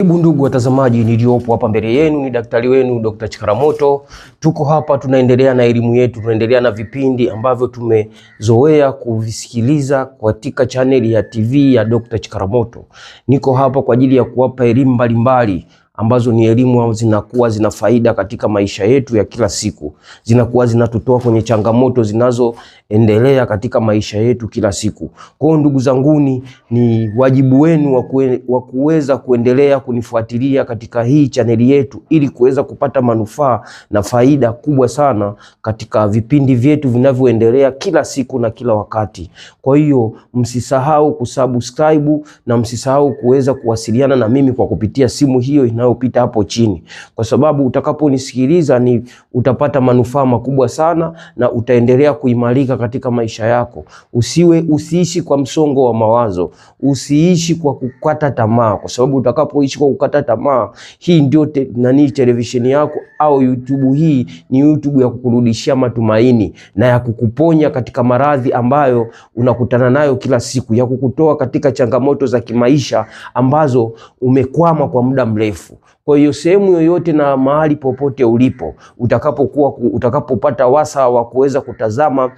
Ndugu watazamaji, niliopo hapa mbele yenu ni daktari wenu Dr. Chikaramoto. Tuko hapa tunaendelea na elimu yetu, tunaendelea na vipindi ambavyo tumezoea kuvisikiliza katika channel ya TV ya Dr. Chikaramoto. Niko hapa kwa ajili ya kuwapa elimu mbalimbali ambazo ni elimu zinakuwa zina faida katika maisha yetu ya kila siku. Zinakuwa zinatutoa kwenye changamoto zinazoendelea katika maisha yetu kila siku. Kwa hiyo ndugu zanguni, ni wajibu wenu wa kuweza kuendelea kunifuatilia katika hii chaneli yetu ili kuweza kupata manufaa na faida kubwa sana katika vipindi vyetu vinavyoendelea kila siku na kila wakati. Kwa hiyo msisahau kusubscribe na msisahau kuweza kuwasiliana na mimi kwa kupitia simu hiyo inayopita hapo chini, kwa sababu utakaponisikiliza utapata manufaa makubwa sana na utaendelea kuimarika katika maisha yako. Usiishi kwa msongo wa mawazo, usiishi kwa kukata tamaa, kwa sababu utakapoishi kwa kukata tamaa, hii ndio televisheni yako au YouTube hii ni YouTube ya kukurudishia matumaini na ya kukuponya katika maradhi ambayo unakutana nayo kila siku, ya kukutoa katika changamoto za kimaisha ambazo umekwama kwa muda mrefu. Kwa hiyo sehemu yoyote na mahali popote ulipo, utakapopata wasaa wa kuweza kutazama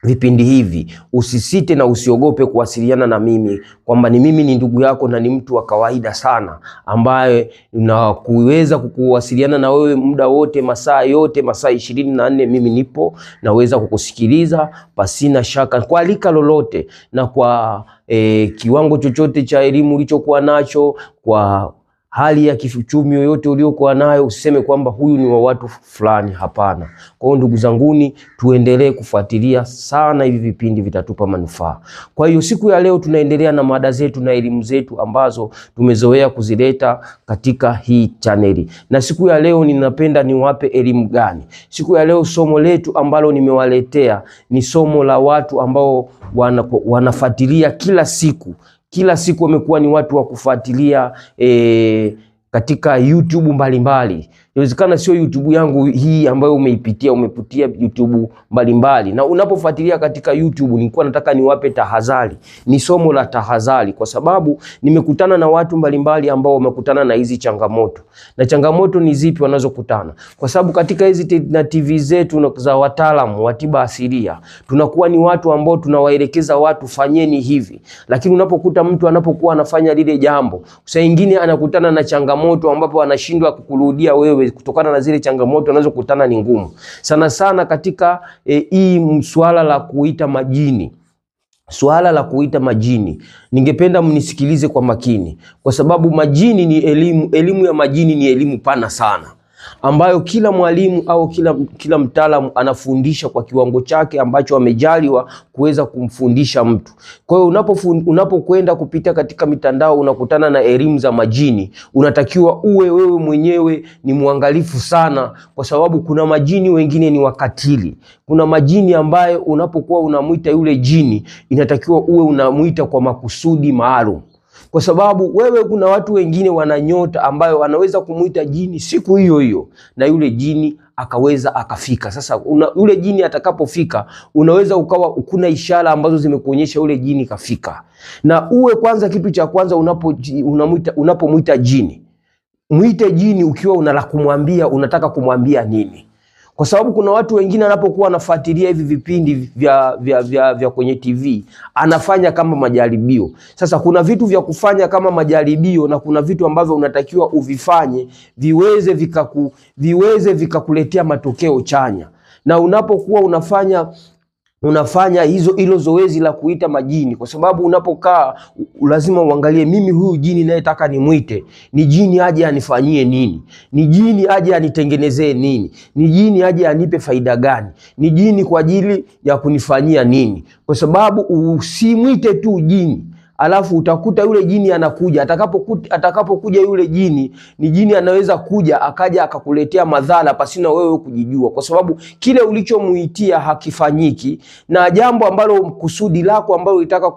vipindi hivi, usisite na usiogope kuwasiliana na mimi, kwamba mimi ni ndugu yako na ni mtu wa kawaida sana ambaye na kuweza kuwasiliana na wewe muda wote, masaa yote, masaa 24 mimi nipo, naweza kukusikiliza pasina shaka kwa lika lolote na kwa kiwango chochote cha elimu ulichokuwa nacho, kwa hali ya kiuchumi yoyote uliokuwa nayo. Usiseme kwamba huyu ni wa watu fulani, hapana. Kwa hiyo ndugu zanguni, tuendelee kufuatilia sana hivi vipindi, vitatupa manufaa. Kwa hiyo siku ya leo tunaendelea na mada zetu na elimu zetu ambazo tumezoea kuzileta katika hii chaneli. Na siku ya leo ninapenda niwape elimu gani? Siku ya leo somo letu ambalo nimewaletea ni somo la watu ambao wanafuatilia kila siku wamekuwa ni watu wa kufuatilia katika YouTube mbalimbali. Inawezekana sio YouTube yangu hii ambayo umepitia YouTube mbalimbali. Na unapofuatilia katika YouTube, nilikuwa nataka niwape tahadhari. Ni somo la tahadhari, kwa sababu nimekutana na watu mbalimbali ambao wamekutana na hizi changamoto. Na changamoto ni zipi wanazokutana? Kwa sababu katika hizi na TV zetu za wataalamu wa tiba asilia, tunakuwa ni watu ambao tunawaelekeza watu fanyeni hivi. Lakini unapokuta mtu anapokuwa anafanya lile jambo, saa nyingine anakutana na changamoto ambapo anashindwa kukurudia wewe kutokana na zile changamoto anazokutana ni ngumu. Sana sana katika hii swala la kuita majini. Swala la kuita majini, ningependa mnisikilize kwa makini, kwa sababu majini ni elimu ya majini ni elimu pana sana, ambayo kila mwalimu au kila mtaalamu anafundisha kwa kiwango chake ambacho amejaliwa kuweza kumfundisha mtu. Kwa hiyo unapokwenda kupita katika mitandao unakutana na elimu za majini, unatakiwa wewe mwenyewe ni muangalifu sana, kwa sababu kuna majini wengine ni wakatili. Kuna majini ambayo unapokuwa unamuita yule jini, inatakiwa unamuita kwa makusudi maalum. Kwa sababu kuna watu wengine wana nyota ambayo wanaweza kumuita jini siku hiyo hiyo na yule jini akaweza akafika. Sasa yule jini atakapofika, unaweza ukawa kuna ishara ambazo zimekuonyesha yule jini kafika. Na kwanza, kitu cha kwanza unapomuita jini, muite jini ukiwa unala kumwambia, unataka kumwambia nini. Kwa sababu kuna watu wengine anapokuwa anafuatilia hivi vipindi vya kwenye TV, anafanya kama majaribio. Sasa kuna vitu vya kufanya kama majaribio na kuna vitu ambavyo unatakiwa uvifanye viweze vikakuletea matokeo chanya. Na unapokuwa unafanya hilo zoezi la kuita majini, kwa sababu unapokaa lazima uangalie, mimi huyu jini nayetaka nimuite, ni jini aje anifanyie nini? Ni jini aje anitengenezee nini? Ni jini aje anipe faida gani? Ni jini kwa ajili ya kunifanyia nini? Kwa sababu usimwite tu jini alafu utakuta yule jini anakuja. Atakapokuja yule jini, ni jini anaweza kuja akaja akakuletea madhara pasina wewe kujijua, kwa sababu kile ulichomuitia hakifanyiki, na jambo ambalo kusudi lako ambalo unataka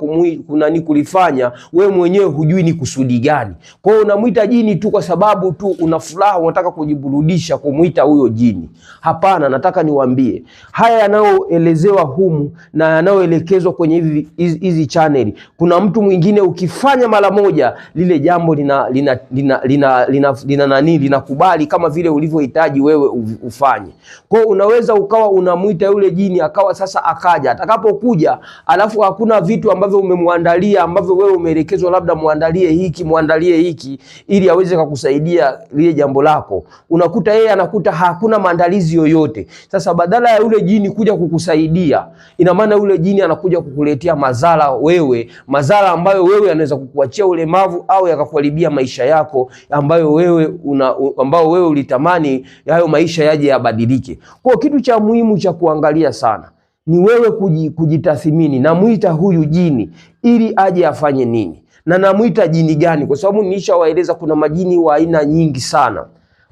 kulifanya wewe mwenyewe hujui ni kusudi gani. Kwa hiyo unamuita jini tu kwa sababu tu una furaha, unataka kujiburudisha kumuita huyo jini. Hapana, nataka niwaambie haya yanayoelezewa humu na yanayoelekezwa kwenye hizi channel. Kuna mtu mwingine ukifanya mara moja lile jambo linakubali kama vile ulivyohitaji wewe ufanye. Kwa hiyo unaweza ukawa unamuita yule jini akawa sasa akaja. Atakapokuja alafu hakuna vitu ambavyo umemwandalia ambavyo wewe umeelekezwa labda muandalie hiki ili aweze kukusaidia lile jambo lako. Unakuta yeye anakuta hakuna maandalizi yoyote. Sasa badala ya yule jini kuja kukusaidia, ina maana yule jini anakuja kukuletea madhara wewe, madhara ambayo wewe anaweza kukuachia ulemavu au yakakuharibia maisha yako ambao wewe ulitamani hayo maisha yaje yabadilike. Kwa kitu cha muhimu cha kuangalia sana ni wewe kujitathmini, namuita huyu jini ili aje afanye nini na namuita jini gani, kwa sababu nilishawaeleza kuna majini wa aina nyingi sana.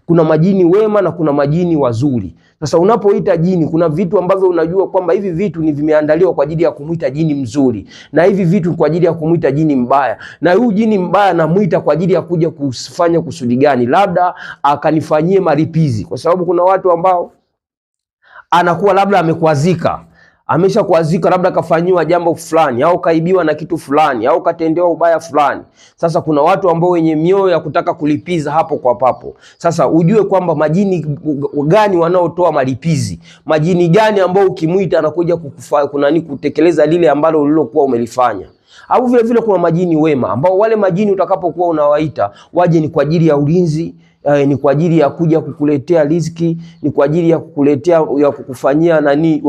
Kuna majini wema na kuna majini wazuri. Sasa unapoita jini kuna vitu ambavyo unajua kwamba hivi vitu ni vimeandaliwa kwa ajili ya kumuita jini mzuri na hivi vitu kwa ajili ya kumuita jini mbaya. Na huyu jini mbaya namuita kwa ajili ya kuja kufanya kusudi gani? Labda akanifanyie malipizi, kwa sababu kuna watu ambao anakuwa labda ameshakuazika, labda kafanyiwa jambo fulani au kaibiwa na kitu fulani au katendewa ubaya fulani. Sasa kuna watu ambao wenye mioyo ya kutaka kulipiza hapo kwa papo. Sasa ujue kwamba majini gani wanaotoa malipizi, majini gani ambao ukimuita anakuja kutekeleza lile ambalo ulilokuwa umelifanya. Au vile vile kuna majini wema ambao wale majini utakapokuwa unawaita waje ni kwa ajili ya ulinzi, ni kwa ajili ya kuja kukuletea riziki, ni kwa ajili ya kukuletea ya kukufanyia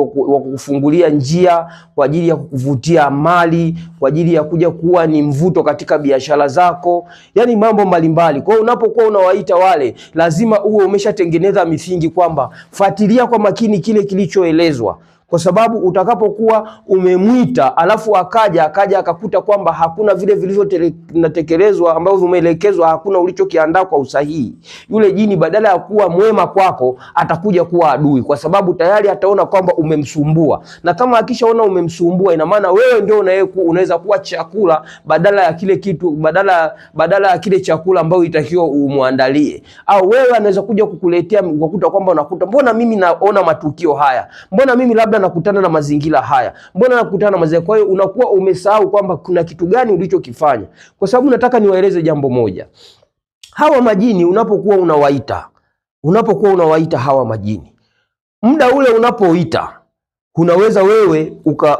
wa kukufungulia njia, kwa ajili ya kukuvutia mali, kwa ajili ya kuja kuwa ni mvuto katika biashara zako, yani mambo mbalimbali. Kwa hiyo unapokuwa unawaita wale, lazima uwe umeshatengeneza misingi kwamba fuatilia kwa makini kile kilichoelezwa. Kwa sababu utakapokuwa umemwita alafu akaja akakuta kwamba hakuna vile vilivyotekelezwa ambavyo umeelekezwa, hakuna ulichokiandaa kwa usahihi, yule jini badala ya kuwa mwema kwako atakuja kuwa adui, kwa sababu tayari ataona kwamba umemsumbua. Na kama akishaona umemsumbua, ina maana wewe ndio unaweza kuwa chakula badala ya kile kitu, badala ya kile chakula ambacho itakiwa umuandalie. Au wewe anaweza kuja kukuletea ukakuta kwamba unakuta mbona mimi naona matukio haya, mbona mimi labda nakutana na mazingira haya, mbona nakutana na mazingira. Kwa hiyo unakuwa umesahau kwamba kuna kitu gani ulichokifanya. Kwa sababu nataka niwaeleze jambo moja. Hawa majini unapokuwa unawaita hawa majini, muda ule unapoita unaweza wewe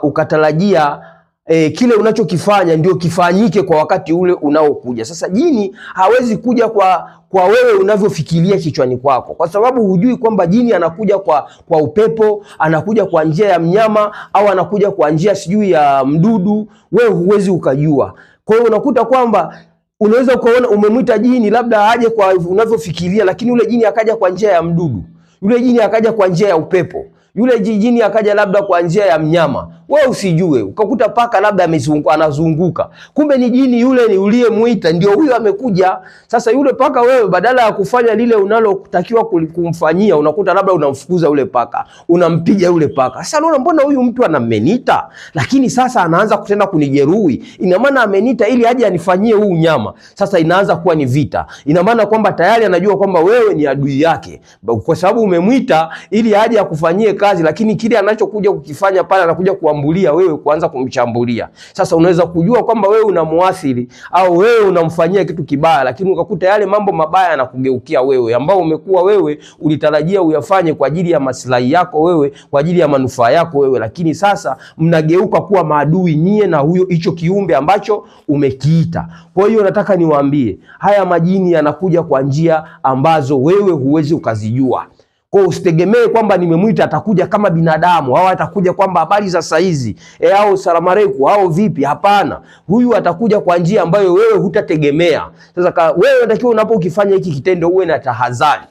ukatarajia kile unachokifanya ndio kifanyike kwa wakati ule unaokuja. Sasa jini hawezi kuja kwa wewe unavyofikiria kichwani kwako, kwa sababu hujui kwamba jini anakuja kwa upepo, anakuja kwa njia ya mnyama, au anakuja kwa njia sijui ya mdudu. Wewe huwezi ukajua. Kwa hiyo unakuta kwamba unaweza ukaona umemwita jini labda aje kwa unavyofikiria, lakini yule jini akaja kwa njia ya mdudu, yule jini akaja kwa njia ya upepo, yule jini akaja labda kwa njia ya mnyama. Wewe usijue, ukakuta paka labda anazunguka, kumbe ni jini yule ni uliyemuita ndio huyo amekuja. Sasa yule paka wewe badala ya kufanya lile unalotakiwa kumfanyia, unakuta labda unamfukuza yule paka, unampiga yule paka. Sasa unaona mbona huyu mtu anamenita, lakini sasa anaanza kutenda kunijeruhi. Ina maana amenita ili aje anifanyie huu nyama. Sasa inaanza kuwa ni vita. Ina maana kwamba tayari anajua kwamba wewe ni adui yake, kwa sababu umemwita ili aje akufanyie kazi, lakini kile anachokuja kukifanya pale anakuja kuambulia wewe kuanza kumshambulia. Sasa unaweza kujua kwamba wewe unamuathiri au wewe unamfanyia kitu kibaya, lakini ukakuta yale mambo mabaya yanakugeukia wewe, ambao umekuwa wewe ulitarajia uyafanye kwa ajili ya maslahi yako wewe, kwa ajili ya manufaa yako wewe, lakini sasa mnageuka kuwa maadui nyie na huyo hicho kiumbe ambacho umekiita. Kwa hiyo nataka niwaambie, haya majini yanakuja kwa njia ambazo wewe huwezi ukazijua. Kwa usitegemee kwamba nimemwita atakuja kama binadamu, au atakuja kwamba habari za saizi au salamu alaykum au vipi. Hapana, huyu atakuja kwa njia ambayo wewe hutategemea. Sasa wewe unatakiwa unapokifanya hiki kitendo uwe na tahadhari.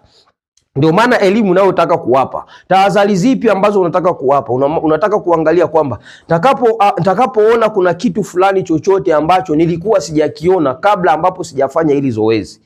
Ndio maana elimu unayotaka kuwapa, tahadhari zipi ambazo unataka kuwapa? Unataka kuangalia kwamba nitakapoona kuna kitu fulani chochote ambacho nilikuwa sijakiona kabla ambapo sijafanya hili zoezi,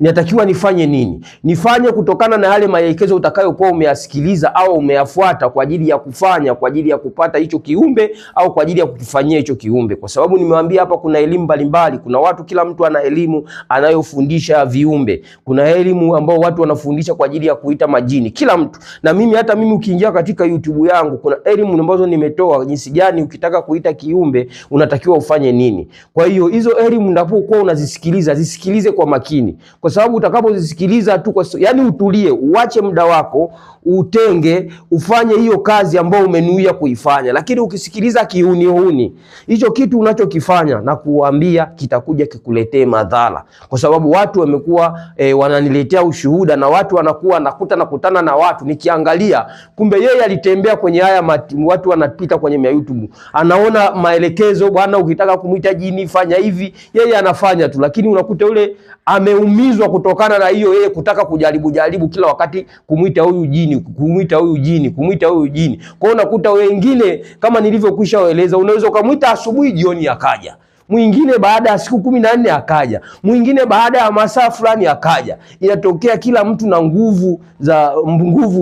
Inatakiwa nifanye nini? Nifanye kutokana na yale maelekezo utakayokuwa umeyasikiliza au umeyafuata kwa ajili ya kufanya, kwa ajili ya kupata hicho kiumbe au kwa ajili ya kukifanyia hicho kiumbe. Kwa sababu nimewaambia hapa kuna elimu mbalimbali. Kuna watu, kila mtu ana elimu anayofundisha viumbe. Kuna elimu ambao watu wanafundisha kwa ajili ya kuita majini. Kila mtu. Na mimi, hata mimi ukiingia katika YouTube yangu, kuna elimu ambazo nimetoa jinsi gani ukitaka kuita kiumbe unatakiwa ufanye nini. Kwa hiyo hizo elimu unapokuwa unazisikiliza, zisikilize kwa makini. Kwa sababu utakapozisikiliza tu yani utulie, uache muda wako, utenge, ufanye hiyo kazi ambayo umenuia kuifanya. Lakini ukisikiliza kiuni, hicho kitu unachokifanya na kuambia kitakuja kikuletee madhara. Kwa sababu watu wamekuwa wananiletea ushuhuda, na watu wanakuwa nakutana na watu nikiangalia, kumbe yeye alitembea kwenye haya watu wanapita kwenye YouTube, anaona maelekezo, bwana ukitaka kumuita jini fanya hivi, yeye anafanya tu. Lakini unakuta yule ameumizwa kutokana na hiyo yeye kutaka kujaribu kila wakati kumuita huyu jini, kumuita huyu jini. Kwa hiyo unakuta wengine, kama nilivyokwisha waeleza, unaweza kumuita asubuhi, jioni akaja. Mwingine baada ya siku 14 akaja. Mwingine baada ya masaa fulani akaja. Inatokea kila mtu na nguvu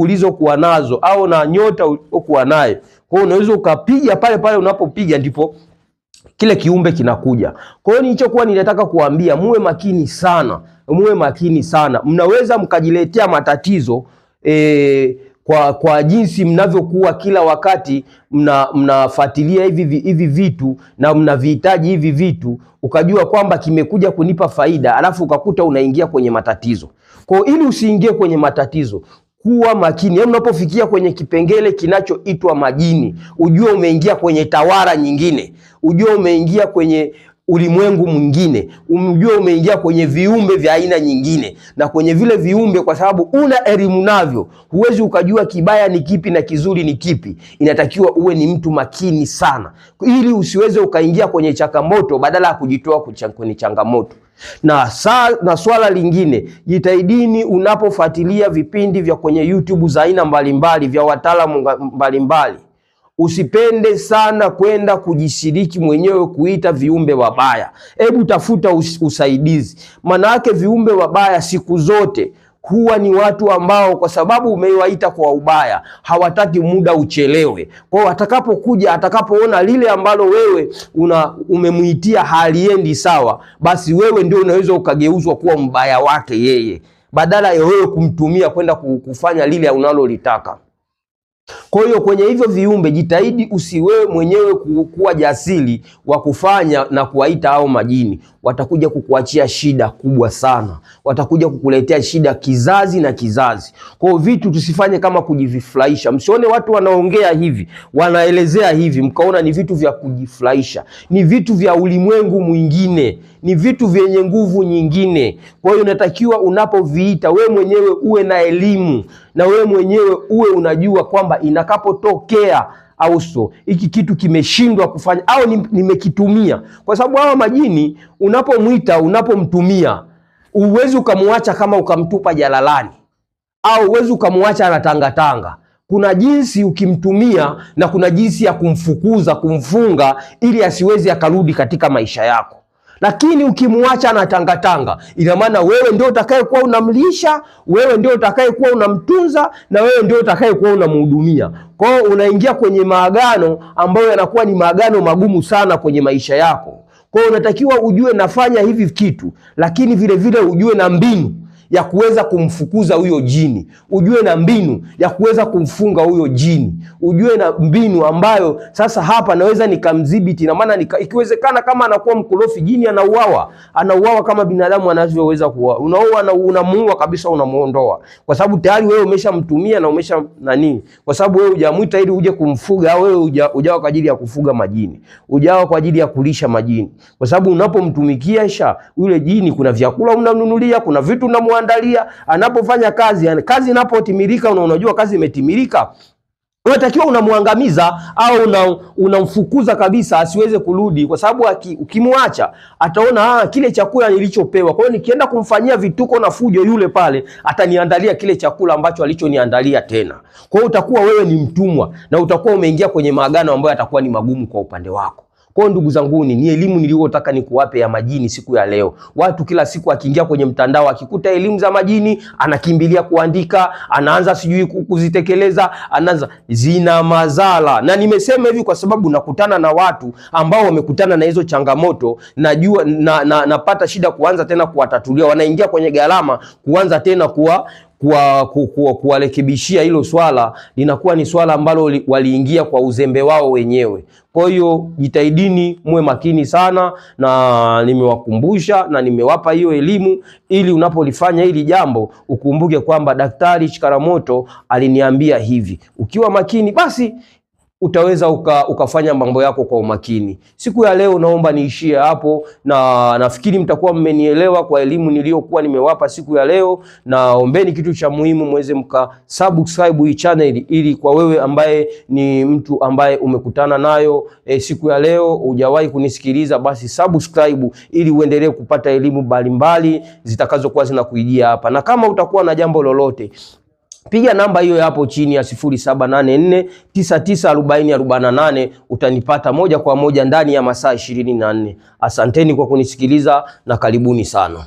ulizokuwa nazo au na nyota uliokuwa nayo. Kwa hiyo unaweza ukapiga pale unapopiga ndipo kile kiumbe kinakuja. Kwa hiyo nilichokuwa ninataka kuambia, muwe makini sana. Mnaweza mkajiletea matatizo kwa jinsi mnavyokuwa kila wakati mnafuatilia hivi vitu na mnavihitaji hivi vitu, ukajua kwamba kimekuja kunipa faida, alafu ukakuta unaingia kwenye matatizo. Kwa hiyo ili usiingie kwenye matatizo, kuwa makini. Unapofikia kwenye kipengele kinachoitwa majini, ujue umeingia kwenye tawara nyingine, ujue umeingia kwenye ulimwengu mwingine, umjue umeingia kwenye viumbe vya aina nyingine. Na kwenye vile viumbe, kwa sababu una elimu navyo, huwezi ukajua kibaya ni kipi na kizuri ni kipi. Inatakiwa uwe ni mtu makini sana, ili usiweze ukaingia kwenye changamoto badala ya kujitoa kwenye changamoto. Na swala lingine, jitahidini unapofuatilia vipindi vya kwenye YouTube za aina mbalimbali vya wataalamu mbalimbali, usipende sana kwenda kujishiriki mwenyewe kuita viumbe wabaya. Hebu tafuta usaidizi. Maana yake viumbe wabaya siku zote huwa ni watu ambao, kwa sababu umewaita kwa ubaya, hawataki muda uchelewe. Kwa hiyo atakapokuja, atakapoona lile ambalo wewe umemuitia haliendi sawa, basi wewe ndio unaweza ukageuzwa kuwa mbaya wake yeye, badala ya wewe kumtumia kwenda kufanya lile unalolitaka. Kwa hiyo kwenye hivyo viumbe, jitahidi usiwewe mwenyewe kuwa jasiri wa kufanya na kuwaita hao majini. Watakuja kukuachia shida kubwa sana, watakuja kukuletea shida kizazi na kizazi. Kwa hiyo vitu tusifanye kama kujifurahisha. Msione watu wanaongea hivi, wanaelezea hivi, mkaona ni vitu vya kujifurahisha. Ni vitu vya ulimwengu mwingine, ni vitu vyenye nguvu nyingine. Kwa hiyo unatakiwa unapoviita, we mwenyewe uwe na elimu, na we mwenyewe uwe unajua kwamba inakapotokea auso hiki kitu kimeshindwa kufanya au nimekitumia. Kwa sababu hawa majini unapomwita, unapomtumia, uwezi ukamwacha kama ukamtupa jalalani, au uwezi ukamwacha anatangatanga. Kuna jinsi ukimtumia na kuna jinsi ya kumfukuza, kumfunga, ili asiwezi akarudi katika maisha yako. Lakini ukimwacha na tangatanga, ina maana wewe ndio utakayekuwa unamlisha, wewe ndio utakayekuwa unamtunza, na wewe ndio utakayekuwa unamhudumia. Kwa hiyo unaingia kwenye maagano ambayo yanakuwa ni maagano magumu sana kwenye maisha yako. Kwa hiyo unatakiwa ujue nafanya hivi kitu, lakini vile vile ujue na mbinu ya kuweza kumfukuza huyo jini, ujue na mbinu ya kuweza kumfunga huyo jini, ujue na mbinu ambayo sasa hapa naweza nikamdhibiti. Na maana ikiwezekana kama anakuwa mkorofi, jini anauawa kama binadamu anavyoweza kuua. Unamuua kabisa, unamuondoa, kwa sababu tayari wewe umeshamtumia na umesha kwa sababu wewe hujamuita ili uje kumfuga, au wewe hujawa kwa ajili ya kufuga majini, hujawa kwa ajili ya kulisha majini. Kwa sababu unapomtumikia yule jini, kuna vyakula unamnunulia, kuna vitu andalia, anapofanya kazi, yani kazi inapotimilika, unajua kazi imetimilika, unatakiwa unamwangamiza au unamfukuza kabisa asiweze kurudi. Kwa sababu ukimwacha ataona kile chakula nilichopewa, kwa hiyo nikienda kumfanyia vituko na fujo yule pale, ataniandalia kile chakula ambacho alichoniandalia tena. Kwa hiyo utakuwa wewe ni mtumwa, na utakuwa umeingia kwenye maagano ambayo yatakuwa ni magumu kwa upande wako. Kwa ndugu zangu, ni elimu niliyotaka nikuwape ya majini siku ya leo. Watu kila siku akiingia kwenye mtandao akikuta elimu za majini anakimbilia kuandika, anaanza sijui kuzitekeleza, anaanza, zina madhara. Na nimesema hivi kwa sababu nakutana na watu ambao wamekutana na hizo changamoto, najua napata shida kuanza tena kuwatatulia, wanaingia kwenye gharama kuanza tena kuwarekebishia hilo swala, linakuwa ni swala ambalo waliingia kwa uzembe wao wenyewe. Kwa hiyo jitahidini, muwe makini sana, na nimewakumbusha na nimewapa hiyo elimu ili unapolifanya hili jambo ukumbuke kwamba Daktari Chikaramoto aliniambia hivi. Ukiwa makini basi utaweza ukafanya mambo yako kwa umakini. Siku ya leo naomba niishie hapo, na nafikiri mtakuwa mmenielewa kwa elimu niliyokuwa nimewapa siku ya leo. Na ombeni kitu cha muhimu, muweze subscribe hii channel, ili kwa wewe ambaye ni mtu ambaye umekutana nayo siku ya leo hujawahi kunisikiliza, basi subscribe ili uendelee kupata elimu mbalimbali zitakazokuwa zinakuijia hapa. Na kama utakuwa na jambo lolote, piga namba hiyo hapo chini ya 0784994048, utanipata moja kwa moja ndani ya masaa 24. Asanteni kwa kunisikiliza na karibuni sana.